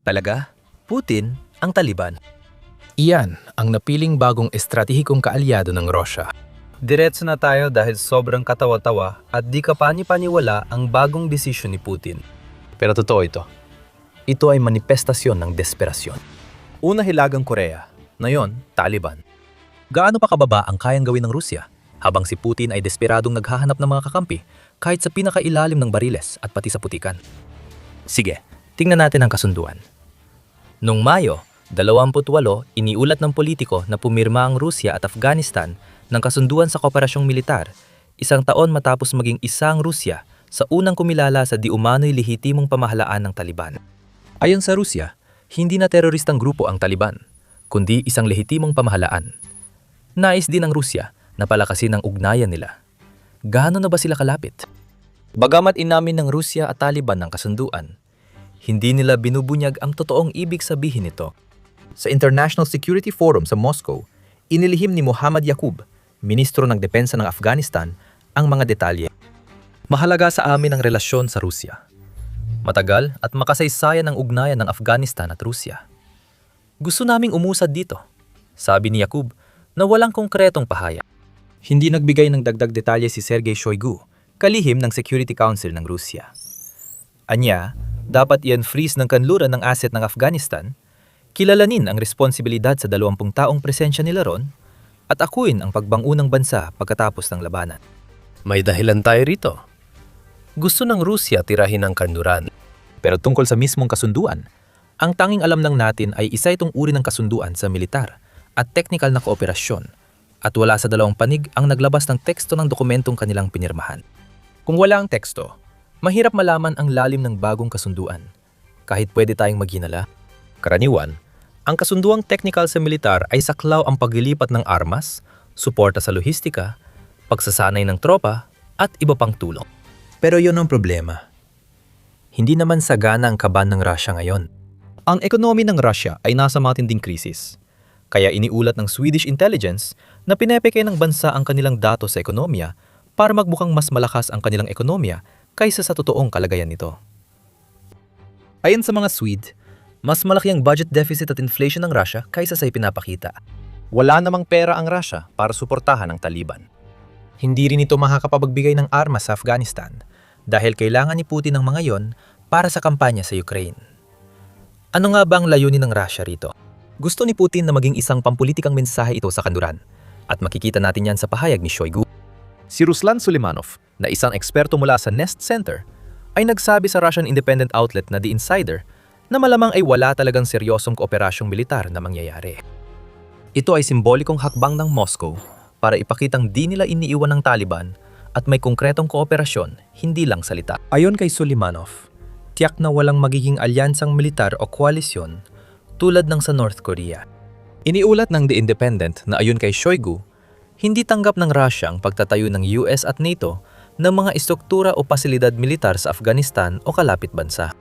Talaga? Putin ang Taliban. Iyan ang napiling bagong estratehikong kaalyado ng Russia. Diretso na tayo dahil sobrang katawa-tawa at di ka pani-paniwala ang bagong desisyon ni Putin. Pero totoo ito. Ito ay manifestasyon ng desperasyon. Una Hilagang Korea, ngayon Taliban. Gaano pa kababa ang kayang gawin ng Rusya habang si Putin ay desperadong naghahanap ng mga kakampi kahit sa pinakailalim ng bariles at pati sa putikan? Sige, tingnan natin ang kasunduan. Noong Mayo 28, iniulat ng politiko na pumirma ang Rusya at Afghanistan ng kasunduan sa kooperasyong militar, isang taon matapos maging isang Rusya sa unang kumilala sa di umano'y lehitimong pamahalaan ng Taliban. Ayon sa Rusya, hindi na teroristang grupo ang Taliban, kundi isang lehitimong pamahalaan. Nais din ng Rusya na palakasin ang ugnayan nila. Gaano na ba sila kalapit? Bagamat inamin ng Rusya at Taliban ng kasunduan, hindi nila binubunyag ang totoong ibig sabihin nito. Sa International Security Forum sa Moscow, inilihim ni Muhammad Yaqub, Ministro ng Depensa ng Afghanistan, ang mga detalye. Mahalaga sa amin ang relasyon sa Rusya. Matagal at makasaysayan ang ugnayan ng Afghanistan at Rusya. Gusto naming umusad dito, sabi ni Yaqub na walang konkretong pahayag. Hindi nagbigay ng dagdag detalye si Sergei Shoigu, kalihim ng Security Council ng Rusya. Anya, dapat i-unfreeze ng kanluran ng asset ng Afghanistan, kilalanin ang responsibilidad sa 20 taong presensya nila ron, at akuin ang pagbangunang bansa pagkatapos ng labanan. May dahilan tayo rito. Gusto ng Rusya tirahin ang kanluran. Pero tungkol sa mismong kasunduan, ang tanging alam lang natin ay isa itong uri ng kasunduan sa militar at teknikal na kooperasyon, at wala sa dalawang panig ang naglabas ng teksto ng dokumentong kanilang pinirmahan. Kung wala ang teksto, mahirap malaman ang lalim ng bagong kasunduan, kahit pwede tayong maghinala. Karaniwan, ang kasunduang teknikal sa militar ay saklaw ang paglilipat ng armas, suporta sa lohistika, pagsasanay ng tropa, at iba pang tulong. Pero yun ang problema. Hindi naman sagana ang kaban ng Russia ngayon. Ang ekonomi ng Russia ay nasa matinding krisis. Kaya iniulat ng Swedish intelligence na pinepeke ng bansa ang kanilang datos sa ekonomiya para magbukang mas malakas ang kanilang ekonomiya kaysa sa totoong kalagayan nito. Ayon sa mga Swede, mas malaki ang budget deficit at inflation ng Russia kaysa sa ipinapakita. Wala namang pera ang Russia para suportahan ang Taliban. Hindi rin ito makakapagbigay ng armas sa Afghanistan dahil kailangan ni Putin ng mga yon para sa kampanya sa Ukraine. Ano nga ba ang layunin ng Russia rito? Gusto ni Putin na maging isang pampulitikang mensahe ito sa kanluran at makikita natin yan sa pahayag ni Shoigu. Si Ruslan Sulemanov, na isang eksperto mula sa Nest Center, ay nagsabi sa Russian independent outlet na The Insider na malamang ay wala talagang seryosong kooperasyong militar na mangyayari. Ito ay simbolikong hakbang ng Moscow para ipakitang di nila iniiwan ng Taliban at may konkretong kooperasyon, hindi lang salita. Ayon kay Sulemanov, tiyak na walang magiging alyansang militar o koalisyon tulad ng sa North Korea. Iniulat ng The Independent na ayon kay Shoigu, hindi tanggap ng Russia ang pagtatayo ng US at NATO ng mga istruktura o pasilidad militar sa Afghanistan o kalapit bansa.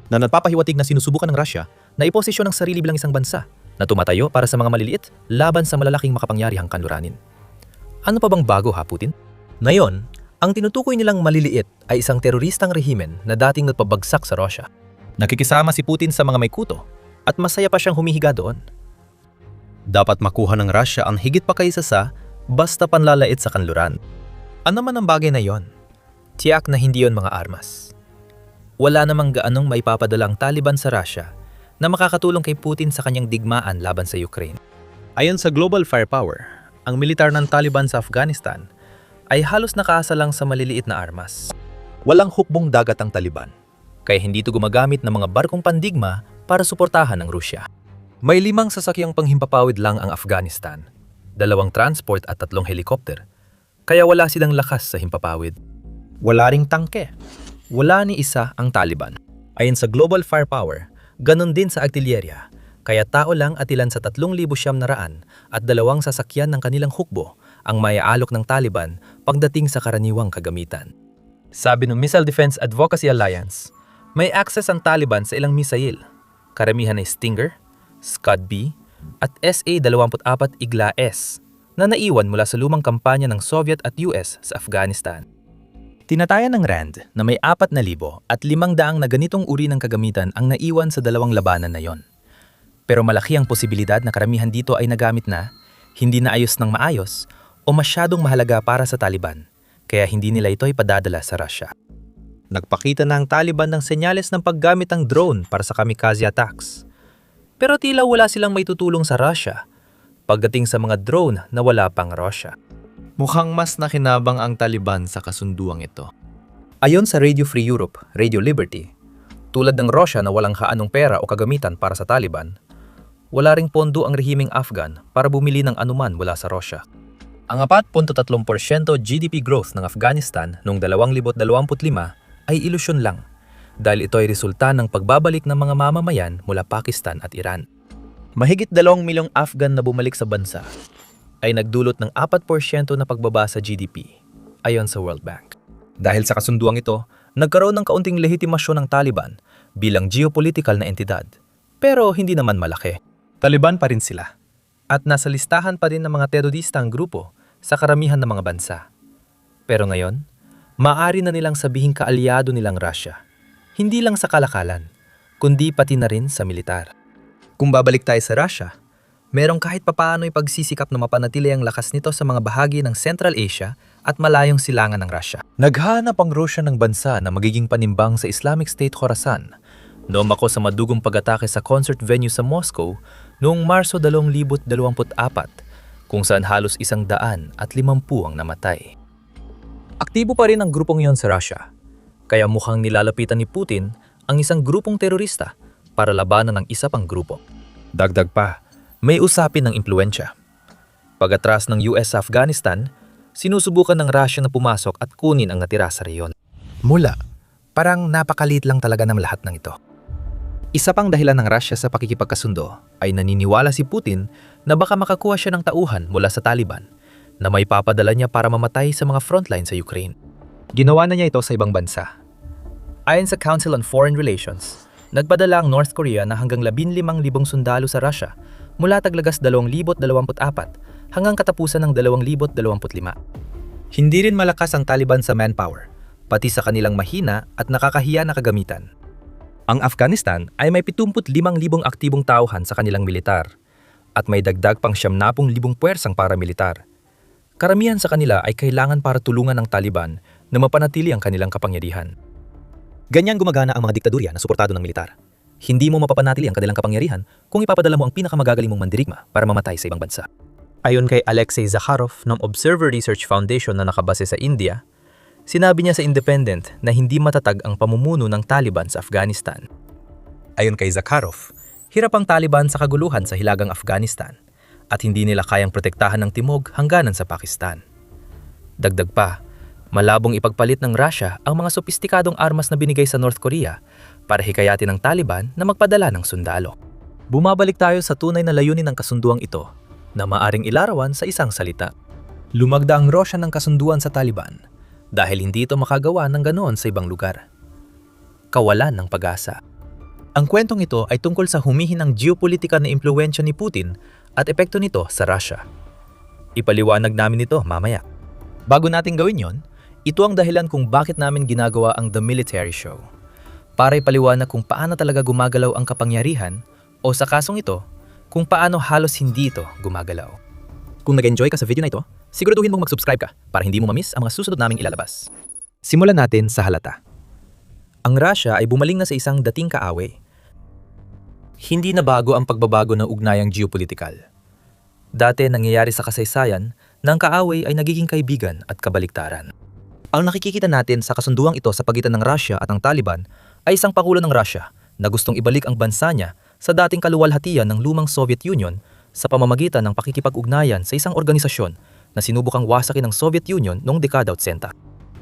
Na nagpapahiwatig na sinusubukan ng Russia na iposisyon ng sarili bilang isang bansa na tumatayo para sa mga maliliit laban sa malalaking makapangyarihang kanluranin. Ano pa bang bago ha, Putin? Ngayon, ang tinutukoy nilang maliliit ay isang teroristang rehimen na dating nagpabagsak sa Russia. Nakikisama si Putin sa mga may kuto at masaya pa siyang humihiga doon. Dapat makuha ng Russia ang higit pa kaysa sa basta panlalait sa kanluran. Ano man ang bagay na yon? Tiyak na hindi yon mga armas. Wala namang gaanong maipapadala ang Taliban sa Russia na makakatulong kay Putin sa kanyang digmaan laban sa Ukraine. Ayon sa Global Firepower, ang militar ng Taliban sa Afghanistan ay halos nakaasalang sa maliliit na armas. Walang hukbong dagat ang Taliban, kaya hindi ito gumagamit ng mga barkong pandigma para suportahan ang Rusya. May 5 sasakyang panghimpapawid lang ang Afghanistan, 2 transport at 3 helikopter, kaya wala silang lakas sa himpapawid. Wala ring tangke. Wala ni isa ang Taliban. Ayon sa Global Firepower, ganun din sa artilyerya, kaya tao lang at ilan sa 3,900 at 2 sasakyan ng kanilang hukbo ang maiaalok ng Taliban pagdating sa karaniwang kagamitan. Sabi ng Missile Defense Advocacy Alliance, may access ang Taliban sa ilang misail, karamihan ay Stinger, Scud-B at SA-24 Igla-S na naiwan mula sa lumang kampanya ng Soviet at US sa Afghanistan. Tinatayan ng RAND na may 4,000 at 500 na ganitong uri ng kagamitan ang naiwan sa dalawang labanan na yon. Pero malaki ang posibilidad na karamihan dito ay nagamit na, hindi naayos ng maayos, o masyadong mahalaga para sa Taliban, kaya hindi nila ito ipadadala sa Russia. Nagpakita na ang Taliban ng senyales ng paggamit ng drone para sa kamikaze attacks. Pero tila wala silang may tutulong sa Russia pagdating sa mga drone na wala pang Russia. Mukhang mas nakinabang ang Taliban sa kasunduang ito. Ayon sa Radio Free Europe, Radio Liberty, tulad ng Russia na walang haanong pera o kagamitan para sa Taliban, wala ring pondo ang rehimeng Afghan para bumili ng anuman mula sa Russia. Ang 4.3% GDP growth ng Afghanistan noong 2025 ay ilusyon lang dahil ito ay resulta ng pagbabalik ng mga mamamayan mula Pakistan at Iran. Mahigit 2 milyong Afghan na bumalik sa bansa ay nagdulot ng 4% na pagbaba sa GDP, ayon sa World Bank. Dahil sa kasunduang ito, nagkaroon ng kaunting lehitimasyon ng Taliban bilang geopolitical na entidad, pero hindi naman malaki. Taliban pa rin sila, at nasa listahan pa rin ng mga terorista ang grupo sa karamihan ng mga bansa. Pero ngayon, maaari na nilang sabihing kaalyado nilang Russia, hindi lang sa kalakalan, kundi pati na rin sa militar. Kung babalik tayo sa Russia, merong kahit papaano'y pagsisikap na mapanatili ang lakas nito sa mga bahagi ng Central Asia at malayong silangan ng Russia. Naghahanap ang Russia ng bansa na magiging panimbang sa Islamic State Khorasan. Noong ako sa madugong pag-atake sa concert venue sa Moscow noong Marso 2024, kung saan halos 150 ang namatay. Aktibo pa rin ang grupong iyon sa Russia, kaya mukhang nilalapitan ni Putin ang isang grupong terorista para labanan ng isa pang grupo. Dagdag pa, may usapin ng impluensya. Pag-atras ng US sa Afghanistan, sinusubukan ng Russia na pumasok at kunin ang natira sa reyon. Mula, parang napakalit lang talaga ng lahat ng ito. Isa pang dahilan ng Russia sa pakikipagkasundo ay naniniwala si Putin na baka makakuha siya ng tauhan mula sa Taliban na may papadala niya para mamatay sa mga frontline sa Ukraine. Ginawa na niya ito sa ibang bansa. Ayon sa Council on Foreign Relations, nagpadala ang North Korea na hanggang 15,000 sundalo sa Russia mula taglagas 2024 hanggang katapusan ng 2025. Hindi rin malakas ang Taliban sa manpower, pati sa kanilang mahina at nakakahiya na kagamitan. Ang Afghanistan ay may 75,000 aktibong tauhan sa kanilang militar at may dagdag pang 70,000 puwersang paramilitar. Karamihan sa kanila ay kailangan para tulungan ng Taliban na mapanatili ang kanilang kapangyarihan. Ganyan gumagana ang mga diktadurya na suportado ng militar. Hindi mo mapapanatili ang kanilang kapangyarihan kung ipapadala mo ang pinakamagagaling mong mandirigma para mamatay sa ibang bansa. Ayon kay Alexei Zakharov ng Observer Research Foundation na nakabase sa India, sinabi niya sa Independent na hindi matatag ang pamumuno ng Taliban sa Afghanistan. Ayon kay Zakharov, hirap ang Taliban sa kaguluhan sa hilagang Afghanistan at hindi nila kayang protektahan ng timog hangganan sa Pakistan. Dagdag pa, malabong ipagpalit ng Russia ang mga sopistikadong armas na binigay sa North Korea para hikayatin ng Taliban na magpadala ng sundalo. Bumabalik tayo sa tunay na layunin ng kasunduang ito na maaring ilarawan sa isang salita. Lumagda ang Russia ng kasunduan sa Taliban dahil hindi ito makagawa ng ganoon sa ibang lugar. Kawalan ng pag-asa. Ang kwentong ito ay tungkol sa humihinang geopolitika na impluwensya ni Putin at epekto nito sa Russia. Ipaliwanag namin ito mamaya. Bago natin gawin yon, ito ang dahilan kung bakit namin ginagawa ang The Military Show. Para ipaliwanag kung paano talaga gumagalaw ang kapangyarihan o sa kasong ito, kung paano halos hindi ito gumagalaw. Kung nag-enjoy ka sa video na ito, siguraduhin mong mag-subscribe ka para hindi mo mamiss ang mga susunod naming ilalabas. Simulan natin sa halata. Ang Russia ay bumaling na sa isang dating kaaway. Hindi na bago ang pagbabago ng ugnayang geopolitikal. Dati nangyayari sa kasaysayan na ang kaaway ay nagiging kaibigan at kabaliktaran. Ang nakikita natin sa kasunduang ito sa pagitan ng Russia at ang Taliban ay isang pangulo ng Russia na gustong ibalik ang bansa niya sa dating kaluwalhatian ng lumang Soviet Union sa pamamagitan ng pakikipag-ugnayan sa isang organisasyon na sinubukang wasakin ng Soviet Union noong dekada 80.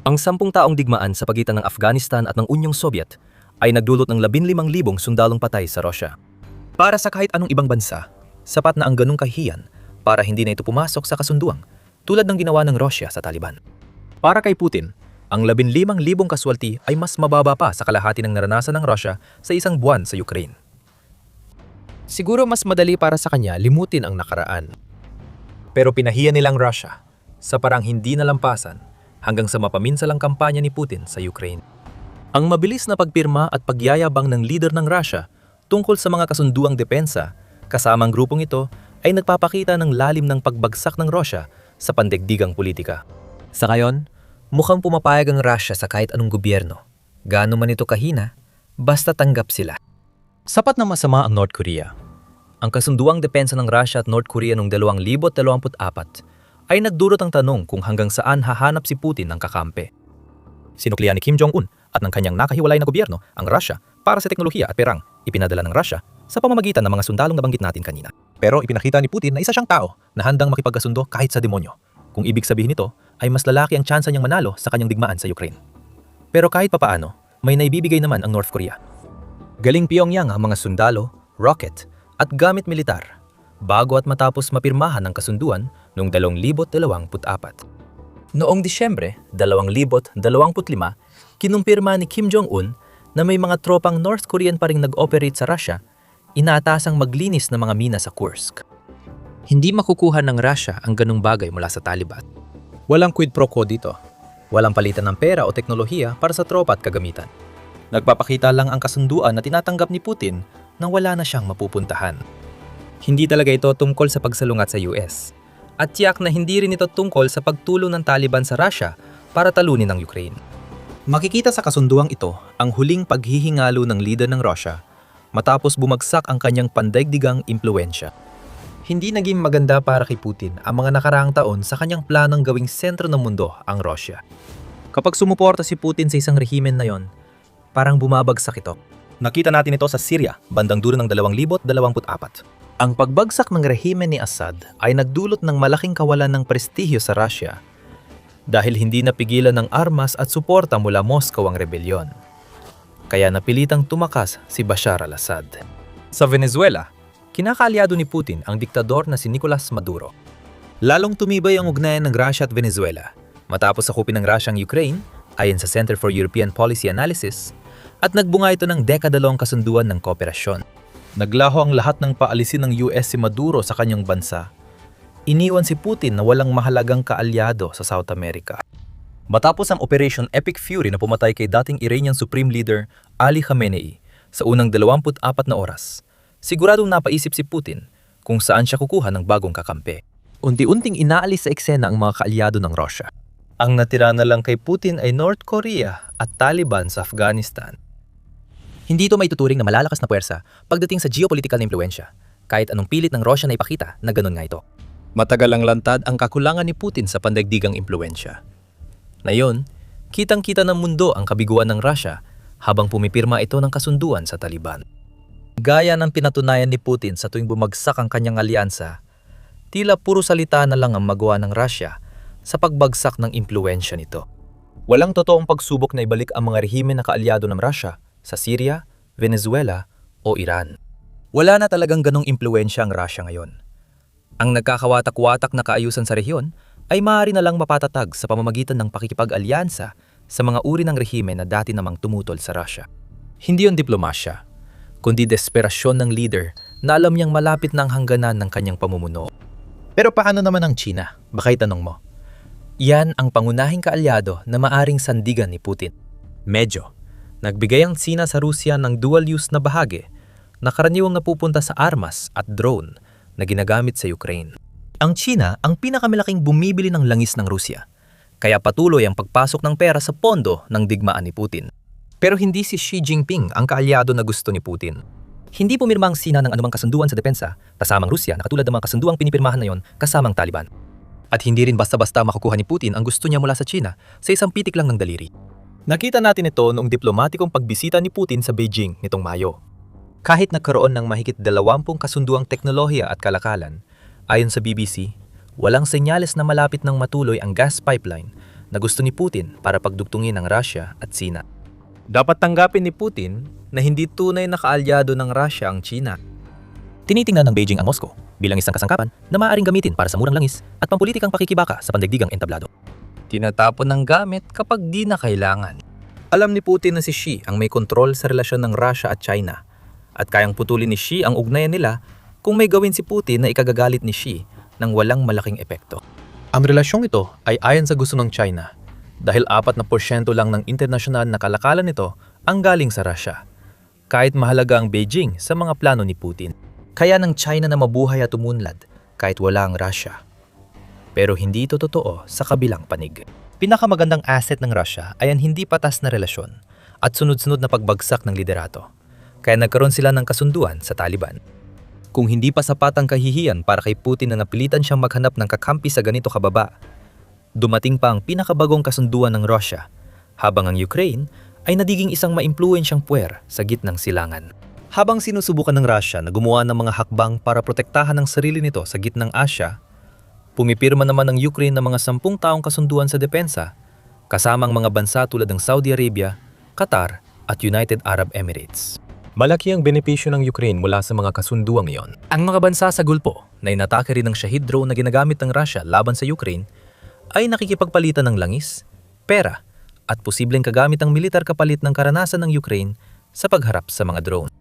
Ang 10 taong digmaan sa pagitan ng Afghanistan at ng Unyong Soviet ay nagdulot ng 15,000 sundalong patay sa Russia. Para sa kahit anong ibang bansa, sapat na ang ganung kahihiyan para hindi na ito pumasok sa kasunduang tulad ng ginawa ng Russia sa Taliban. Para kay Putin, ang 15,000 kaswalti ay mas mababa pa sa kalahati ng naranasan ng Russia sa isang buwan sa Ukraine. Siguro mas madali para sa kanya limutin ang nakaraan. Pero pinahiya nilang Russia sa parang hindi nalampasan hanggang sa mapaminsalang kampanya ni Putin sa Ukraine. Ang mabilis na pagpirma at pagyayabang ng leader ng Russia tungkol sa mga kasunduang depensa kasamang grupong ito ay nagpapakita ng lalim ng pagbagsak ng Russia sa pandaigdigang politika. Sa ngayon, mukhang pumapayag ang Russia sa kahit anong gobyerno. Gaano man ito kahina, basta tanggap sila. Sapat na masama ang North Korea. Ang kasunduang depensa ng Russia at North Korea noong 2024 ay nagdulot ang tanong kung hanggang saan hahanap si Putin ng kakampi. Sinuklian ni Kim Jong-un at ng kanyang nakahiwalay na gobyerno ang Russia para sa teknolohiya at perang ipinadala ng Russia sa pamamagitan ng mga sundalong nabanggit natin kanina. Pero ipinakita ni Putin na isa siyang tao na handang makipagkasundo kahit sa demonyo. Kung ibig sabihin nito ay mas lalaki ang tsansa niyang manalo sa kanyang digmaan sa Ukraine. Pero kahit papaano, may naibibigay naman ang North Korea. Galing Pyongyang ang mga sundalo, rocket at gamit militar bago at matapos mapirmahan ng kasunduan noong 2024. Noong Disyembre 2025, kinumpirma ni Kim Jong-un na may mga tropang North Korean pa ring nag-operate sa Russia, inaatasang maglinis ng mga mina sa Kursk. Hindi makukuha ng Russia ang ganung bagay mula sa Taliban. Walang quid pro quo dito. Walang palitan ng pera o teknolohiya para sa tropa at kagamitan. Nagpapakita lang ang kasunduan na tinatanggap ni Putin na wala na siyang mapupuntahan. Hindi talaga ito tungkol sa pagsalungat sa US. At tiyak na hindi rin ito tungkol sa pagtulong ng Taliban sa Russia para talunin ang Ukraine. Makikita sa kasunduang ito ang huling paghihingalo ng leader ng Russia matapos bumagsak ang kanyang pandaigdigang impluwensya. Hindi naging maganda para kay Putin ang mga nakaraang taon sa kanyang planong gawing sentro ng mundo ang Russia. Kapag sumuporta si Putin sa isang rehimen na yon, parang bumabagsak ito. Nakita natin ito sa Syria bandang dulo ng 2024. Ang pagbagsak ng rehimen ni Assad ay nagdulot ng malaking kawalan ng prestihyo sa Russia dahil hindi napigilan ng armas at suporta mula Moscow ang rebelyon. Kaya napilitang tumakas si Bashar al-Assad. Sa Venezuela, kinakaalyado ni Putin ang diktador na si Nicolas Maduro. Lalong tumibay ang ugnayan ng Russia at Venezuela matapos sakupin ng Russia ang Ukraine ayon sa Center for European Policy Analysis at nagbunga ito ng dekadalawang kasunduan ng kooperasyon. Naglaho ang lahat ng paalisin ng US si Maduro sa kanyang bansa. Iniwan si Putin na walang mahalagang kaalyado sa South America. Matapos ang Operation Epic Fury na pumatay kay dating Iranian Supreme Leader Ali Khamenei sa unang 24 na oras, siguradong napaisip si Putin kung saan siya kukuha ng bagong kakampi. Unti-unting inaalis sa eksena ang mga kaalyado ng Russia. Ang natira na lang kay Putin ay North Korea at Taliban sa Afghanistan. Hindi ito may tuturing na malalakas na puwersa pagdating sa geopolitical na impluensya, kahit anong pilit ng Russia na ipakita na ganun nga ito. Matagal ang lantad ang kakulangan ni Putin sa pandaigdigang impluensya. Ngayon, kitang-kita ng mundo ang kabiguan ng Russia habang pumipirma ito ng kasunduan sa Taliban. Gaya ng pinatunayan ni Putin sa tuwing bumagsak ang kanyang alyansa, tila puro salita na lang ang magawa ng Russia sa pagbagsak ng impluensya nito. Walang totoong pagsubok na ibalik ang mga rehimen na kaalyado ng Russia sa Syria, Venezuela o Iran. Wala na talagang ganong impluensya ang Russia ngayon. Ang nagkakawatak-watak na kaayusan sa rehiyon ay maaari na lang mapatatag sa pamamagitan ng pakikipag-alyansa sa mga uri ng rehimen na dati namang tumutol sa Russia. Hindi yon diplomasya, kundi desperasyon ng leader na alam niyang malapit na ang hangganan ng kanyang pamumuno. Pero paano naman ang China? Baka itanong mo. Yan ang pangunahing kaalyado na maaring sandigan ni Putin. Medyo. Nagbigay ang China sa Rusya ng dual-use na bahagi na karaniwang napupunta sa armas at drone na ginagamit sa Ukraine. Ang China ang pinakamalaking bumibili ng langis ng Rusya, kaya patuloy ang pagpasok ng pera sa pondo ng digmaan ni Putin. Pero hindi si Xi Jinping ang kaalyado na gusto ni Putin. Hindi pumirma ang China ng anumang kasunduan sa depensa kasamang Rusya na katulad ng mga kasunduang pinipirmahan na yon kasamang Taliban. At hindi rin basta-basta makukuha ni Putin ang gusto niya mula sa China sa isang pitik lang ng daliri. Nakita natin ito noong diplomatikong pagbisita ni Putin sa Beijing nitong Mayo. Kahit nagkaroon ng mahigit 20 kasunduang teknolohiya at kalakalan, ayon sa BBC, walang senyales na malapit ng matuloy ang gas pipeline na gusto ni Putin para pagdugtungin ng Russia at China. Dapat tanggapin ni Putin na hindi tunay na kaalyado ng Russia ang China. Tinitingnan ng Beijing ang Moscow bilang isang kasangkapan na maaaring gamitin para sa murang langis at pampulitikang pakikibaka sa pandaigdigang entablado. Tinatapon ng gamit kapag di na kailangan. Alam ni Putin na si Xi ang may kontrol sa relasyon ng Russia at China at kayang putulin ni Xi ang ugnayan nila kung may gawin si Putin na ikagagalit ni Xi ng walang malaking epekto. Ang relasyong ito ay ayon sa gusto ng China dahil 4% lang ng internasyonal na kalakalan nito ang galing sa Russia. Kahit mahalaga ang Beijing sa mga plano ni Putin. Kaya ng China na mabuhay at umunlad kahit wala ang Russia. Pero hindi ito totoo sa kabilang panig. Pinakamagandang asset ng Russia ay ang hindi patas na relasyon at sunod-sunod na pagbagsak ng liderato. Kaya nagkaroon sila ng kasunduan sa Taliban. Kung hindi pa sapat ang kahihiyan para kay Putin na napilitan siyang maghanap ng kakampi sa ganito kababa, dumating pa ang pinakabagong kasunduan ng Russia, habang ang Ukraine ay nadiging isang maimpluwensyang puwer sa gitnang silangan. Habang sinusubukan ng Russia na gumawa ng mga hakbang para protektahan ang sarili nito sa gitnang Asya, pumipirma naman ng Ukraine ng mga 10 taong kasunduan sa depensa, kasamang mga bansa tulad ng Saudi Arabia, Qatar at United Arab Emirates. Malaki ang benepisyo ng Ukraine mula sa mga kasunduang iyon. Ang mga bansa sa Gulpo na inatake rin ng Shahid drone na ginagamit ng Russia laban sa Ukraine ay nakikipagpalitan ng langis, pera at posibleng kagamit ng militar kapalit ng karanasan ng Ukraine sa pagharap sa mga drone.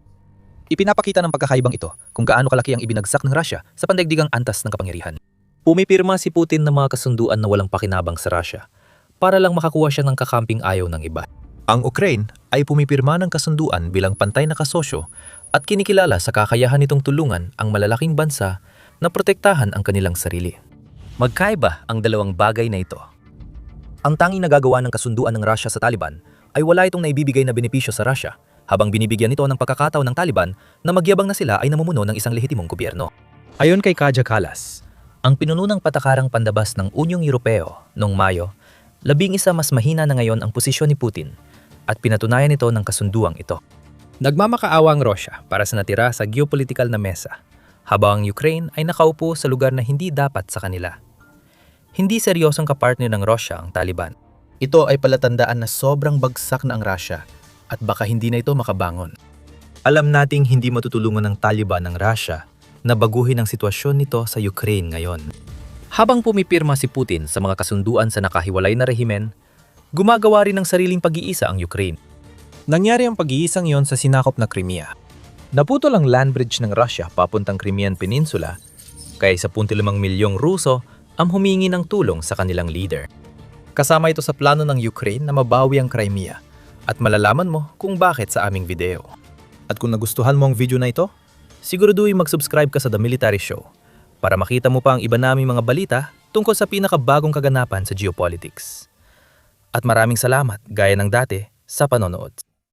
Ipinapakita ng pagkakaibang ito kung gaano kalaki ang ibinagsak ng Russia sa pandaigdigang antas ng kapangyarihan. Pumipirma si Putin ng mga kasunduan na walang pakinabang sa Russia para lang makakuha siya ng kakamping ayaw ng iba. Ang Ukraine ay pumipirma ng kasunduan bilang pantay na kasosyo at kinikilala sa kakayahan nitong tulungan ang malalaking bansa na protektahan ang kanilang sarili. Magkaiba ang dalawang bagay na ito. Ang tanging nagagawa ng kasunduan ng Russia sa Taliban ay wala itong naibibigay na benepisyo sa Russia, habang binibigyan nito ng pagkakataon ng Taliban na magyabang na sila ay namumuno ng isang lehitimong gobyerno. Ayon kay Kaja Kallas, ang pinuno ng patakarang pandabas ng Unyong Europeo noong Mayo, 11 mas mahina na ngayon ang posisyon ni Putin at pinatunayan ito ng kasunduang ito. Nagmamakaawa ang Russia para sa natira sa geopolitikal na mesa, habang ang Ukraine ay nakaupo sa lugar na hindi dapat sa kanila. Hindi seryosong kapartner ng Russia ang Taliban. Ito ay palatandaan na sobrang bagsak na ang Russia at baka hindi na ito makabangon. Alam nating hindi matutulungan ng Taliban ng Russia na baguhin ang sitwasyon nito sa Ukraine ngayon. Habang pumipirma si Putin sa mga kasunduan sa nakahiwalay na rehimen, gumagawa rin ng sariling pag-iisa ang Ukraine. Nangyari ang pag-iisang iyon sa sinakop na Crimea. Naputol ang land bridge ng Russia papuntang Crimean Peninsula, kaya 15 milyong Ruso ang humingi ng tulong sa kanilang leader. Kasama ito sa plano ng Ukraine na mabawi ang Crimea, at malalaman mo kung bakit sa aming video. At kung nagustuhan mo ang video na ito, siguraduhin mag-subscribe ka sa The Military Show para makita mo pa ang iba naming mga balita tungkol sa pinakabagong kaganapan sa geopolitics. At maraming salamat, gaya ng dati, sa panonood.